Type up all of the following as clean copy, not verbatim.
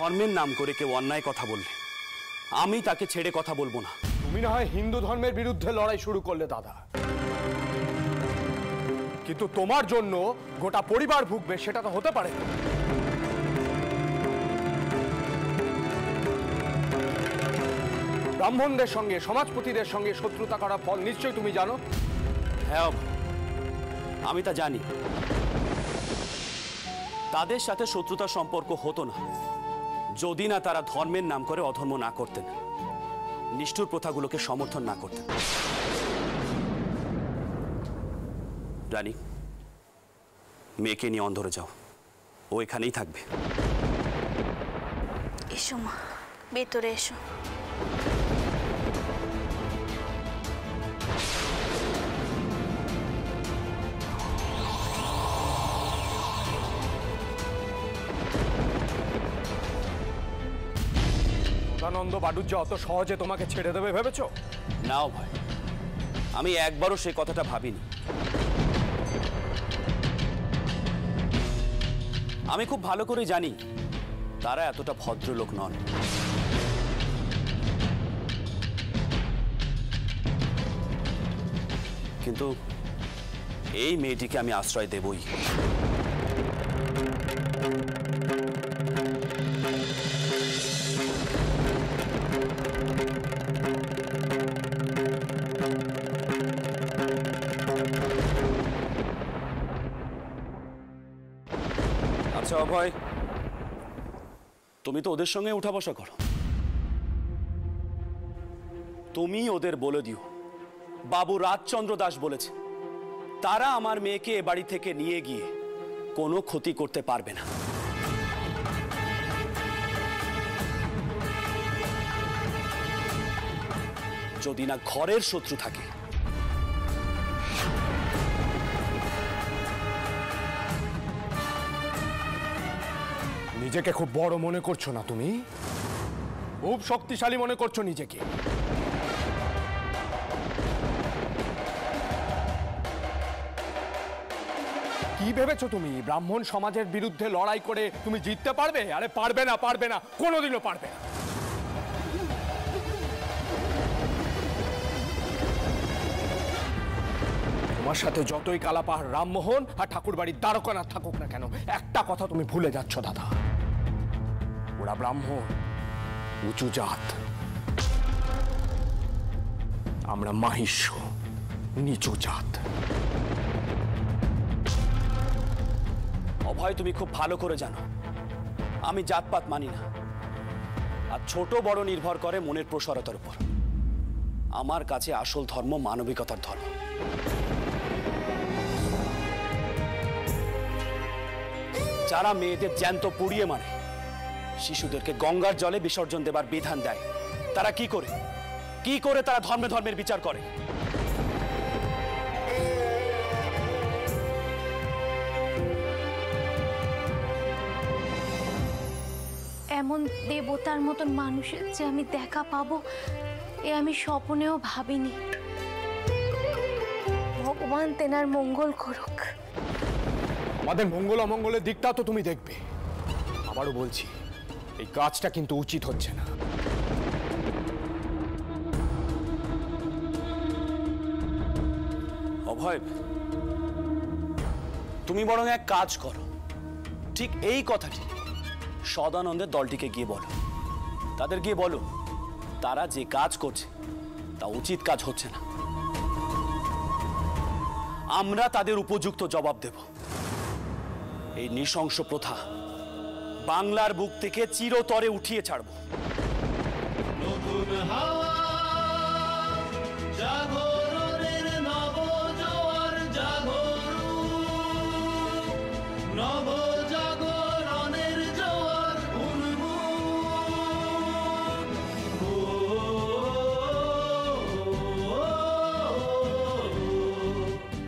ধর্মের নাম করে কেউ অন্যায় কথা বললে আমি তাকে ছেড়ে কথা বলবো না। তুমি না হয় হিন্দু ধর্মের বিরুদ্ধে লড়াই শুরু করলে দাদা, কিন্তু তোমার জন্য গোটা পরিবার ভুগবে সেটা তো হতে পারে না। ব্রাহ্মণদের সঙ্গে সমাজপতিদের সঙ্গে শত্রুতা করার ফল নিশ্চয়ই তুমি জানো। হ্যাঁ আমি তা জানি। তাদের সাথে শত্রুতার সম্পর্ক হতো না যদি না তারা ধর্মের নাম করে অধর্ম না করতেন, নিষ্ঠুর প্রথাগুলোকে সমর্থন না করতেন। রানী, মেয়েকে নিয়ে অন্ধরে যাও, ও এখানেই থাকবে। এসো মা, ভেতরে এসো। সদানন্দ বাড়ুজ্যে অত সহজে তোমাকে ছেড়ে দেবে ভেবেছো? নাও ভাই, আমি একবারও সে কথাটা ভাবিনি। আমি খুব ভালো করে জানি তারা এতটা ভদ্রলোক নন। কিন্তু এই মেয়েটিকে আমি আশ্রয় দেবই। আচ্ছা অভয়, তুমি তো ওদের সঙ্গে উঠা বসা করো, তুমি ওদের বলে দিও বাবু রাজচন্দ্র দাস বলেছে তারা আমার মেয়েকে এ বাড়ি থেকে নিয়ে গিয়ে কোনো ক্ষতি করতে পারবে না। যদি না ঘরের শত্রু থাকে। নিজেকে খুব বড় মনে করছো না তুমি? খুব শক্তিশালী মনে করছো নিজেকে। কি ভেবেছো তুমি ব্রাহ্মণ সমাজের বিরুদ্ধে লড়াই করে তুমি জিততে পারবে? আরে পারবে না, পারবে না, কোনোদিনও পারবে না। তোমার সাথে যতই কালাপাহাড় রামমোহন আর ঠাকুরবাড়ির দ্বারকানাথ থাকুক না কেন, একটা কথা তুমি ভুলে যাচ্ছ দাদা, ওরা ব্রাহ্মণ, উঁচু জাত, আমরা মাহিষ্য, নিচু জাত। অভয়, তুমি খুব ভালো করে জানো আমি জাতপাত মানি না, আর ছোট বড় নির্ভর করে মনের প্রসারতার উপর। আমার কাছে আসল ধর্ম মানবিকতার ধর্ম। যারা মেয়েদের জ্যান্ত পুড়িয়ে মারে, শিশুদেরকে গঙ্গার জলে বিসর্জন দেবার বিধান দেয়, তারা কি করে তারা ধর্মের বিচার করে? এমন দেবতার মতন মানুষের যে আমি দেখা পাবো এ আমি স্বপ্নেও ভাবিনি। ভগবান তেনার মঙ্গল করুক। আমাদের মঙ্গল অমঙ্গলের দিকটা তো তুমি দেখবে। আবারও বলছি, এই কাজটা কিন্তু উচিত হচ্ছে না। অভয়, তুমি বরং এক কাজ করো, ঠিক এই কথাটি সদানন্দের দলটিকে গিয়ে বলো। তাদের গিয়ে বলো তারা যে কাজ করছে তা উচিত কাজ হচ্ছে না। আমরা তাদের উপযুক্ত জবাব দেব। এই নৃশংস প্রথা বাংলার বুক থেকে চিরতরে উঠিয়ে ছাড়ব।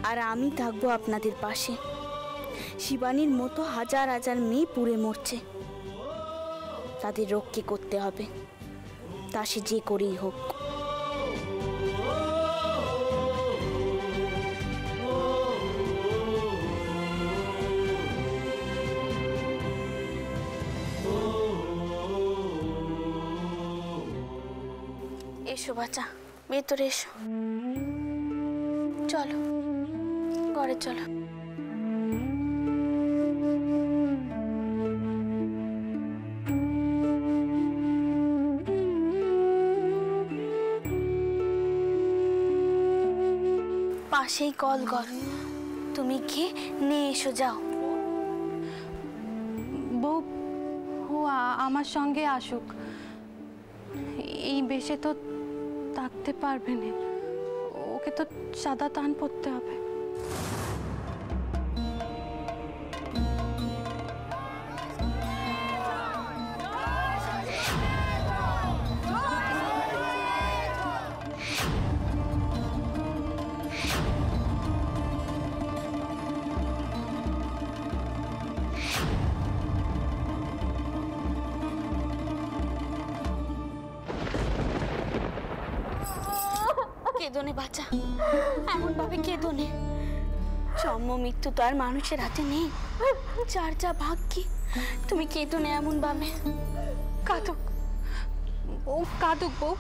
আর আমি থাকবো আপনাদের পাশে। শিবানীর মতো হাজার হাজার মেয়ে পুড়ে মরছে, তাদের রক্ষা করতে হবে, তা সে যে করেই হোক। এসো বাচ্চা, ভেতরে এসো, চলো ঘরে চলো। পাশেই কল ঘর, তুমি গিয়ে নিয়ে এসো, যাও। বউ, ও আমার সঙ্গে আসুক, এই বেশে তো থাকতে পারবে না, ওকে তো সাদা তান পরতে হবে। কেঁদোনে বাচ্চা, এমন ভাবে কেঁদোনে। জন্ম মৃত্যু তো আর মানুষের হাতে নেই, যার যা ভাগ্যি। তুমি কেঁদোনে এমন ভাবে। কাঁদুক, ও কাঁদুক বউ,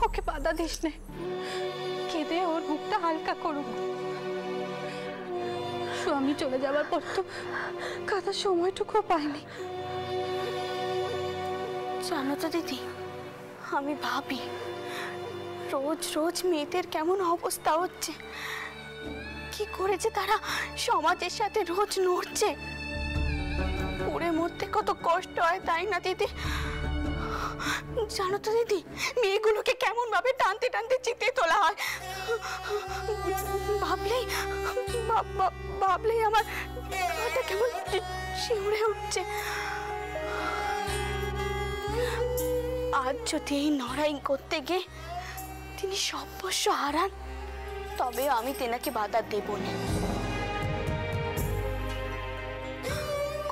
ওকে বাধা দিস নে, কেঁদে ওর মুখটা হালকা করুক। স্বামী চলে যাবার পর তো কাঁদার সময়টুকু পাইনি। জানো তো দিদি, আমি ভাবি রোজ রোজ মেয়েদের কেমন অবস্থা হচ্ছে, কি করেছে তারা সমাজের সাথে রোজ নড়ছে। পুরে মরতে কত কষ্ট হয়, তাই না দিদি? জানো তো দিদি, মেয়েগুলোকে কেমন ভাবে টানতে টানতে চিতে তোলা হয়, ভাবলেই ভাবলেই আমার গাটা কেমন শিউরে উঠছে। আজ যদি এই লড়াই করতে গিয়ে তিনি সর্বস্ব হারান, তবে আমি তেনাকে বাধা দেব না।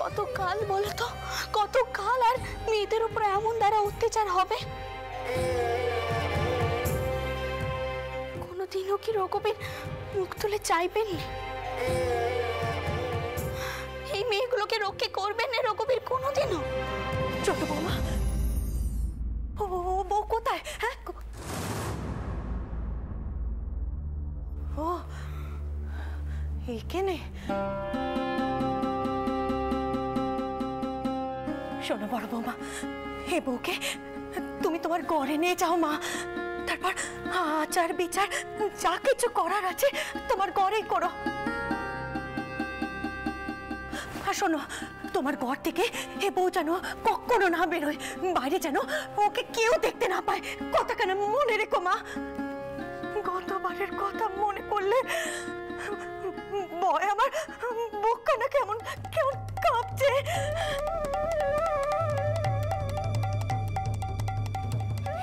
কতকাল বলো তো, কতকাল আর মেয়েদের উপর এমন দ্বারা অত্যাচার হবে? কোনোদিনও কি রঘুবীর মুখ তুলে চাইবেন না? এই মেয়েগুলোকে রক্ষা করবেন না রঘুবীর কোনোদিনও? ছোট বৌমা, ও বউ কোথায়? হ্যাঁ, ও এইখানে। শোনো বড় বৌমা, হে বউকে তুমি তোমার ঘরে নিয়ে যাও মা। তারপর আচার বিচার যা কিছু করার আছে তোমার ঘরেই করো। আর শোনো, তোমার ঘর থেকে হে বউ যেন কখনো না বেরোয়, বাইরে যেন ওকে কেউ দেখতে না পায়। কথাখানা মনে রেখো মা। গতবারের কথা মনে পড়লে ভয় আমার বুকখানা কেমন কেমন কাঁপছে।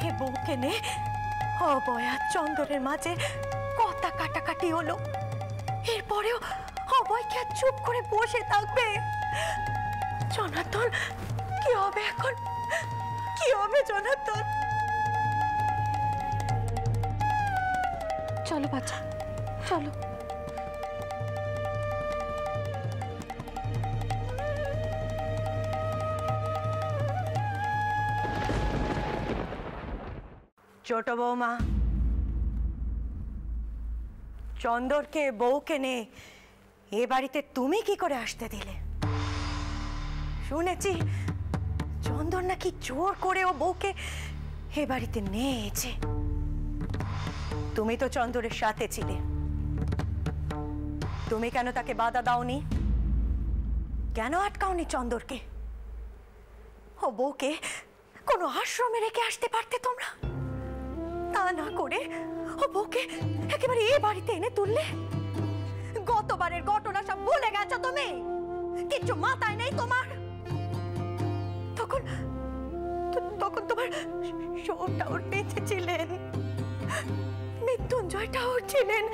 হে বউকে নে অবয়া চন্দরের মাঝে কথা কাটাকাটি হলো, এরপরেও অবয়কে আর চুপ করে বসে থাকবে? জনার্দন, কি হবে এখন? কি হবে জনার্দন? চলো বাচ্চা, চলো। ছোট বৌমা, চন্দরকে বউকে নে এ বাড়িতে তুমি কি করে আসতে দিলে? শুনেছি চন্দর নাকি জোর করে ও বউকে এ বাড়িতে নিয়েছে। তুমি তো চন্দরের সাথে ছিলে, তুমি কেন তাকে বাধা দাওনি? কেন আটকাওনি চন্দরকে? ও বউকে কোনো আশ্রমে রেখে আসতে পারতে তোমরা, তা না করে ও বউকে একেবারে এই বাড়িতে এনে তুললে। গতবারের ঘটনা সব ভুলে গেছো তুমি, কিচ্ছু মাথায় নেই তোমার। তখন তখন তোমার শোটাও বেঁচে ছিলেন, মৃত্যুঞ্জয় ঠাকুর ছিলেন,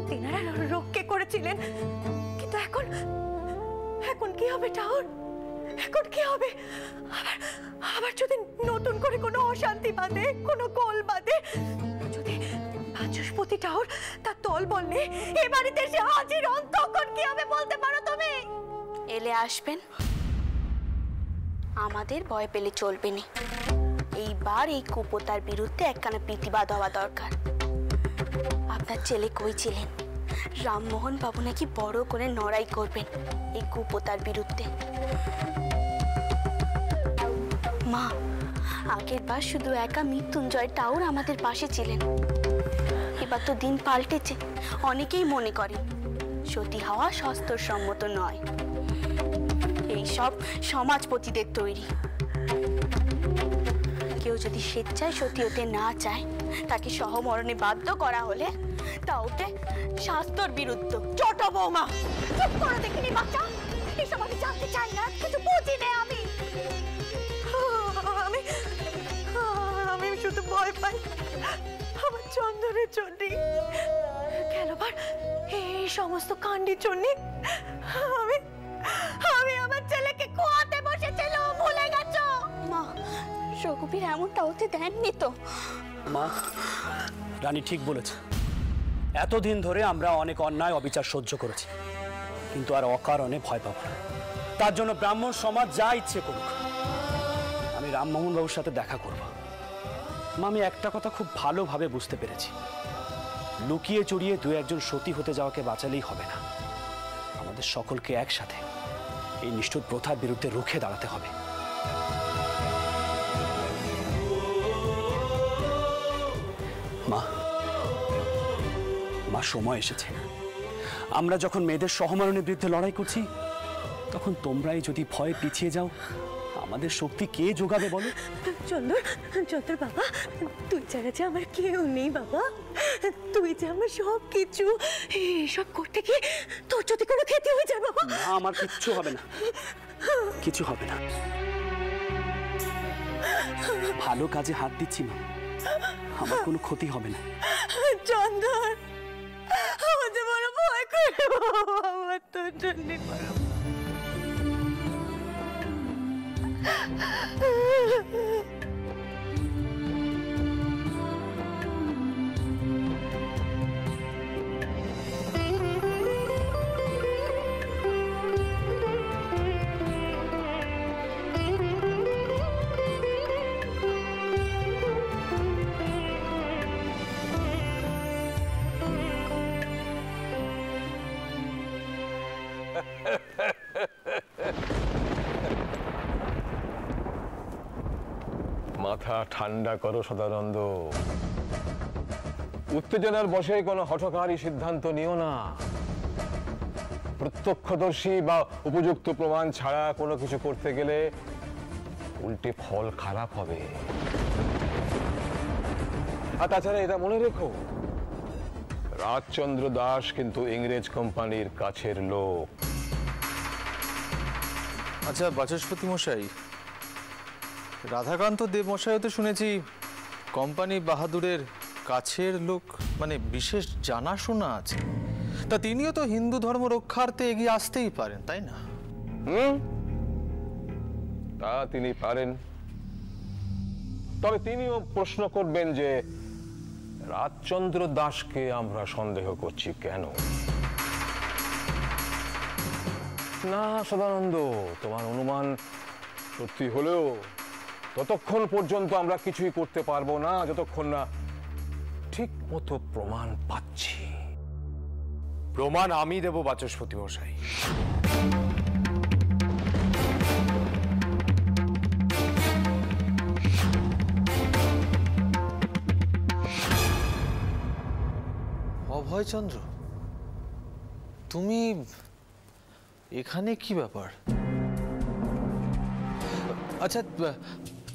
তেনারা রক্ষে করেছিলেন। কিন্তু এখন এখন কি হবে ঠাকুর? এখন কি হবে? আবার যদি নতুন করে কোনো অশান্তি বাঁধে, কোনো গোল বাঁধে, যদি বাচস্পতি ঠাকুর তার দল বললে এ বাড়িতে এসে হাজির হন, তখন কি হবে বলতে পারো তুমি? এলে আসবেন, আমাদের ভয় পেলে চলবে না। এইবার এই কুপোতার বিরুদ্ধে একখানা প্রতিবাদ হওয়া দরকার। আপনার ছেলে কই ছিলেন? রামমোহন বাবু নাকি বড় করে লড়াই করবেন এই কুপোতার বিরুদ্ধে। মা, আগের বার শুধু একা মৃত্যুঞ্জয় টাউর আমাদের পাশে ছিলেন, এবার তো দিন পাল্টেছে। অনেকেই মনে করেন সতী হওয়া শাস্ত্রসম্মত নয়, এইসব সমাজপতিদের তৈরি। কেউ যদি স্বেচ্ছায় সতী হতে না চায়, তাকে সহমরণে বাধ্য করা হলে তা ওকে শাস্ত্রর বিরুদ্ধ। ছোট বৌমা, চুপ করে দেখিনি বাচ্চা, এসব আমি জানতে চাই না, কিছু বুঝি না আমি। আমি আমি শুধু ভয় পাই আমার চন্দনের জন্য। খেলোবার এই সমস্ত কাণ্ডের জন্য আমি আমি আমার ছেলেকে খোয়াতে বসেছিল, ভুলে গেছো? মা, রঘুবীর এমনটা হতে দেননি তো? মা, রানী ঠিক বলেছে। এতদিন ধরে আমরা অনেক অন্যায় অবিচার সহ্য করেছি, কিন্তু আর অকারণে ভয় পাবো না। তার জন্য ব্রাহ্মণ সমাজ যা ইচ্ছে করুক, আমি রামমোহন বাবুর সাথে দেখা করব। মা, আমি একটা কথা খুব ভালোভাবে বুঝতে পেরেছি, লুকিয়ে চুরিয়ে দু একজন সতী হতে যাওয়াকে বাঁচালেই হবে না। আমাদের সকলকে একসাথে এই নিষ্ঠুর প্রথার বিরুদ্ধে রুখে দাঁড়াতে হবে। মা, সময় এসেছে। আমরা যখন মেয়েদের সহমরণের বিরুদ্ধে লড়াই করছি, তখন তোমরাই যদি ভয়ে পিছিয়ে যাও, আমাদের শক্তি কে যোগাবে বলো? চন্দর বাবা, তুই ছাড়া যে আমার কেউ নেই বাবা, তুই যে আমার সব কিছু। এইসব করতে গিয়ে তোর যদি কোনো ক্ষতি হয়ে যায় বাবা। না, আমার কিচ্ছু হবে না, কিছু হবে না। ভালো কাজে হাত দিচ্ছি মা, আমার কোনো ক্ষতি হবে না। চন্দর, আমার যে বড় ভয় করে আমার তোর জন্য। মাথা ঠান্ডা করো সদানন্দ, উত্তেজনার বশে কোনো হঠকারী সিদ্ধান্ত নিও না। প্রত্যক্ষদর্শী বা উপযুক্ত প্রমাণ ছাড়া কোনো কিছু করতে গেলে উল্টে ফল খারাপ হবে। আর তাছাড়া এটা মনে রেখো, রাজচন্দ্র দাস কিন্তু ইংরেজ কোম্পানির কাছের লোক। আচ্ছা বাচস্পতি মশাই, রাধাকান্ত দেব মশাইও তো শুনেছি কোম্পানি বাহাদুরের কাছের লোক, মানে বিশেষ জানাশোনা আছে। তা তিনিও তো হিন্দু ধর্ম রক্ষার্থে এগিয়ে আসতেই পারেন, তাই না? তা তিনি পারেন, তবে তিনিও প্রশ্ন করবেন যে রাজচন্দ্র দাসকে আমরা সন্দেহ করছি কেন। না সদানন্দ, তোমার অনুমান সত্যি হলেও ততক্ষণ পর্যন্ত আমরা কিছুই করতে পারবো না যতক্ষণ না ঠিক মতো প্রমাণ পাচ্ছি। প্রমাণ আমি দেব বাচস্পতি মশাই। অভয়চন্দ্র, তুমি এখানে কি ব্যাপার? আচ্ছা,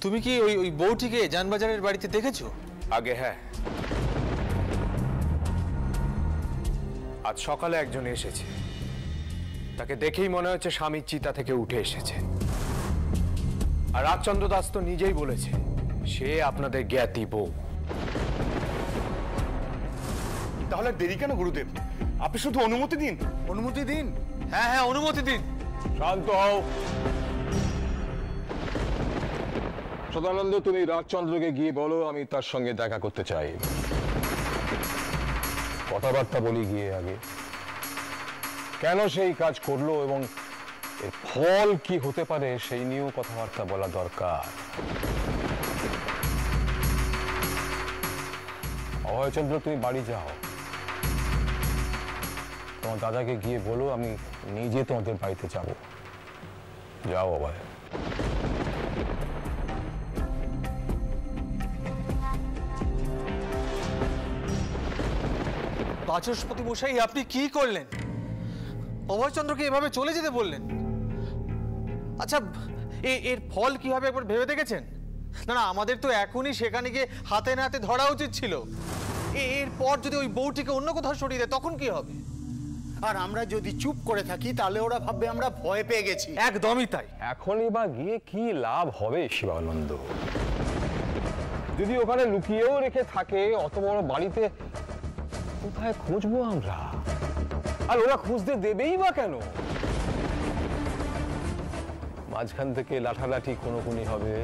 তুমি কি ওই বউটিকে জানবাজারের বাড়িতে দেখেছো? আগে হ্যাঁ, আজ সকালে একজন এসেছে, তাকে দেখেই মনে হচ্ছে স্বামীর চিতা থেকে উঠে এসেছে। আর রাজচন্দ্র দাস তো নিজেই বলেছে সে আপনাদের জ্ঞাতি বউ। তাহলে দেরি কেন গুরুদেব? আপনি শুধু অনুমতি দিন। অনুমতি দিন? হ্যাঁ হ্যাঁ, অনুমতি দিন। শান্ত হও সদানন্দ, তুমি রাজচন্দ্রকে গিয়ে বলো আমি তার সঙ্গে দেখা করতে চাই। কথাবার্তা বলি গিয়ে আগে, কেন সেই কাজ করলো এবং এর ফল কি হতে পারে সেই নিয়েও কথাবার্তা বলা দরকার। অভয়চন্দ্র, তুমি বাড়ি যাও, তোমার দাদাকে গিয়ে বলো আমি নিজে তোমাদের বাড়িতে যাব। যাও অভয়। বাচস্পতি মশাই, আপনি কি করলেন? অভয়চন্দ্রকে এভাবে চলে যেতে বললেন? আচ্ছা, এর ফল কি হবে একবার ভেবে দেখেছেন? না না, আমাদের তো এখনই সেখানে গিয়ে হাতে নাতে ধরা উচিত ছিল। এরপর যদি ওই বউটিকে অন্য কোথাও সরিয়ে দেয় তখন কি হবে? আর আমরা যদি চুপ করে থাকি তাহলে ওরা ভাববে আমরা ভয় পেয়ে গেছি। একদমই তাই। এখনই বা গিয়ে কি লাভ হবে শিবানন্দ? যদি ওখানে লুকিয়েও রেখে থাকে অত বড় বাড়িতে, কোথায় খুঁজবো আমরা? আর ওরা খুঁজতে দেবেই বা কেন? মাঝখান থেকে লাঠালাঠি কোনোকুনি হবে,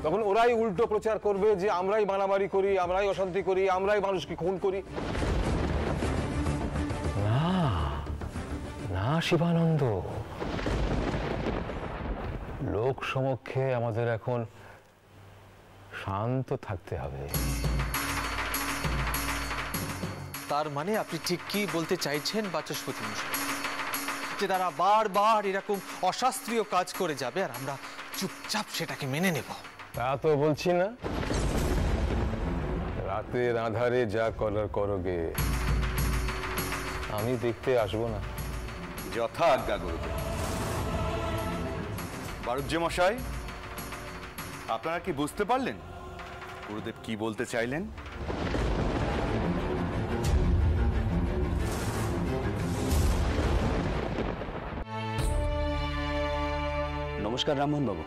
তখন ওরাই উল্টো প্রচার করবে যে আমরাই মারামারি করি, আমরাই অশান্তি করি, আমরাই মানুষকে খুন করি। না না শিবানন্দ, লোক সমক্ষে আমাদের এখন শান্ত থাকতে হবে। তার মানে আপনি ঠিক কি বলতে চাইছেন বাচস্পতি মশাই? যে তারা বারবার এরকম অশাস্ত্রীয় কাজ করে যাবে আর আমরা চুপচাপ সেটাকে মেনে নেব? তা তো বলছি না। রাতের আঁধারে যা করার করোগে, আমি দেখতে আসবো না। যথা আজ্ঞা গুরুদেব। বারুজ্জে মশাই, আপনারা কি বুঝতে পারলেন গুরুদেব কি বলতে চাইলেন? নমস্কার রামমোহন বাবু।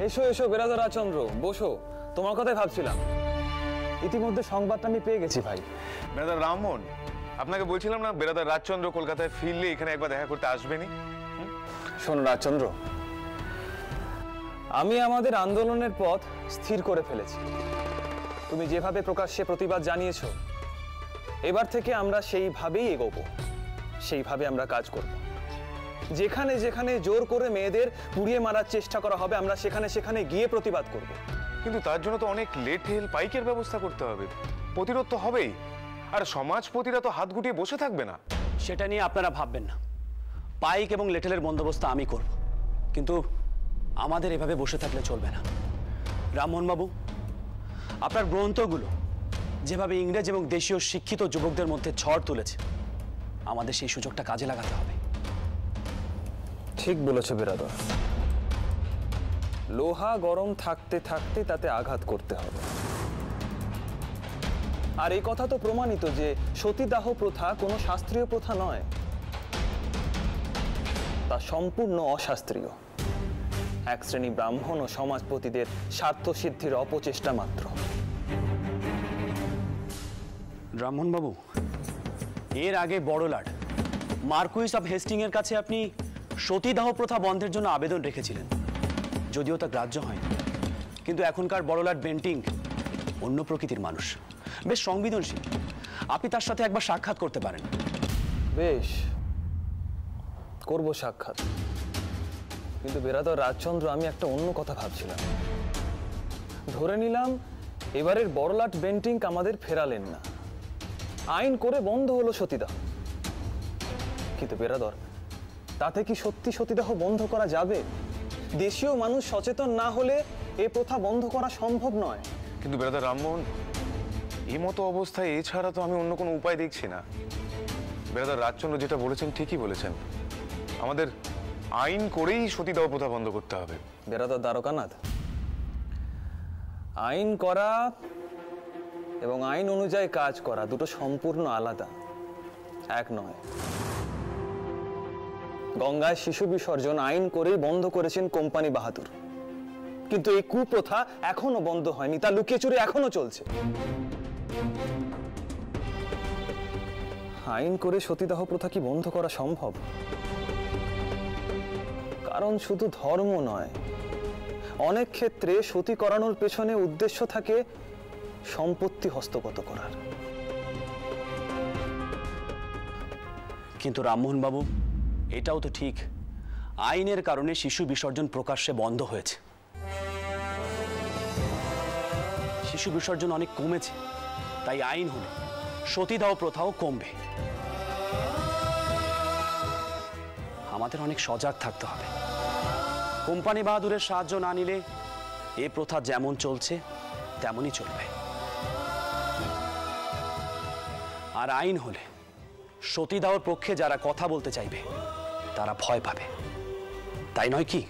এসো এসো বেরাদার রাজচন্দ্র, বসো। তোমার কথাই ভাবছিলাম। ইতিমধ্যে সংবাদটা আমি পেয়ে গেছি ভাই। বেরাদার রামমোহন, আপনাকে বলছিলাম না বেরাদার রাজচন্দ্র কলকাতায় ফিরলে এখানে একবার দেখা করতে আসবেনি? শোনো রাজচন্দ্র, আমি আমাদের আন্দোলনের পথ স্থির করে ফেলেছি। তুমি যেভাবে প্রকাশ্যে প্রতিবাদ জানিয়েছো, এবার থেকে আমরা সেইভাবেই এগোবো, সেইভাবে আমরা কাজ করব। যেখানে যেখানে জোর করে মেয়েদের পুড়িয়ে মারার চেষ্টা করা হবে, আমরা সেখানে সেখানে গিয়ে প্রতিবাদ করব। কিন্তু তার জন্য তো অনেক লেঠেল পাইকের ব্যবস্থা করতে হবে। প্রতিরোধ তো হবেই, আর সমাজপতিরা তো হাত গুটিয়ে বসে থাকবে না। সেটা নিয়ে আপনারা ভাববেন না। পাইক এবং লেটেলের বন্দোবস্ত আমি করব, কিন্তু আমাদের এভাবে বসে থাকলে চলবে না। রামমোহন বাবু, আপনার গ্রন্থগুলো যেভাবে ইংরেজ এবং দেশীয় শিক্ষিত যুবকদের মধ্যে ঝড় তুলেছে, আমাদের সেই সুযোগটা কাজে লাগাতে হবে। ঠিক বলেছো বেরাদর। লোহা গরম থাকতে থাকতে তাতে আঘাত করতে হবে। আর এই কথা তো প্রমাণিত যে সতীদাহ প্রথা কোনো শাস্ত্রীয় প্রথা নয়, তা সম্পূর্ণ অশাস্ত্রীয়। এক শ্রেণী ব্রাহ্মণ ও সমাজপতিদের স্বার্থ সিদ্ধির অপচেষ্টা মাত্র। রামমোহন বাবু, এর আগে বড়লাট মার্কুইস অফ হেস্টিং এর কাছে আপনি সতীদাহ প্রথা বন্ধের জন্য আবেদন রেখেছিলেন, যদিও তা গ্রাহ্য হয়নি। কিন্তু এখনকার বড়লাট বেন্টিং অন্য প্রকৃতির মানুষ, বেশ সংবেদনশীল। আপনি তার সাথে একবার সাক্ষাৎ করতে পারেন। বেশ, করব সাক্ষাৎ। কিন্তু বেরাদর রাজচন্দ্র, আমি একটা অন্য কথা ভাবছিলাম। ধরে নিলাম এবারের বড়লাট বেন্টিং আমাদের ফেরালেন না, আইন করে বন্ধ হলো সতীদাহ। কিন্তু বেরাদর, তাতে কি সত্যি সতীদাহ বন্ধ করা যাবে? দেশীয় মানুষ সচেতন না হলে এই প্রথা বন্ধ করা সম্ভব নয়। কিন্তু বেরাদার রামমোহন, এই মতো অবস্থায় এছাড়া তো আমি অন্য কোনো উপায় দেখছি না। বেরাদার রাজচন্দ্র যেটা বলেছেন ঠিকই বলেছেন, আমাদের আইন করেই সতীদাহ প্রথা বন্ধ করতে হবে। বেরাদর দ্বারকানাথ, আইন করা এবং আইন অনুযায়ী কাজ করা দুটো সম্পূর্ণ আলাদা, এক নয়। গঙ্গায় শিশু বিসর্জন আইন করেই বন্ধ করেছেন কোম্পানি বাহাদুর, কিন্তু এই কুপ্রথা এখনো বন্ধ হয়নি, তা লুকিয়ে চুরি এখনো চলছে। আইন করে সতীদাহ প্রথা কি বন্ধ করা সম্ভব? কারণ শুধু ধর্ম নয়, অনেক ক্ষেত্রে সতী করানোর পেছনে উদ্দেশ্য থাকে সম্পত্তি হস্তগত করার। কিন্তু রামমোহন বাবু, এটাও তো ঠিক, আইনের কারণে শিশু বিসর্জন প্রকাশ্যে বন্ধ হয়েছে। শিশু বিসর্জন অনেক কমেছে, তাই আইন হলে সতীদাহ প্রথাও কমবে। আমাদের অনেক সজাগ থাকতে হবে। কোম্পানি বাহাদুরের সাহায্য না নিলে এ প্রথা যেমন চলছে তেমনই চলবে। আর আইন হলে সতীদাহর পক্ষে যারা কথা বলতে চাইবে তারা ভয় পাবে, তাই নয় কি?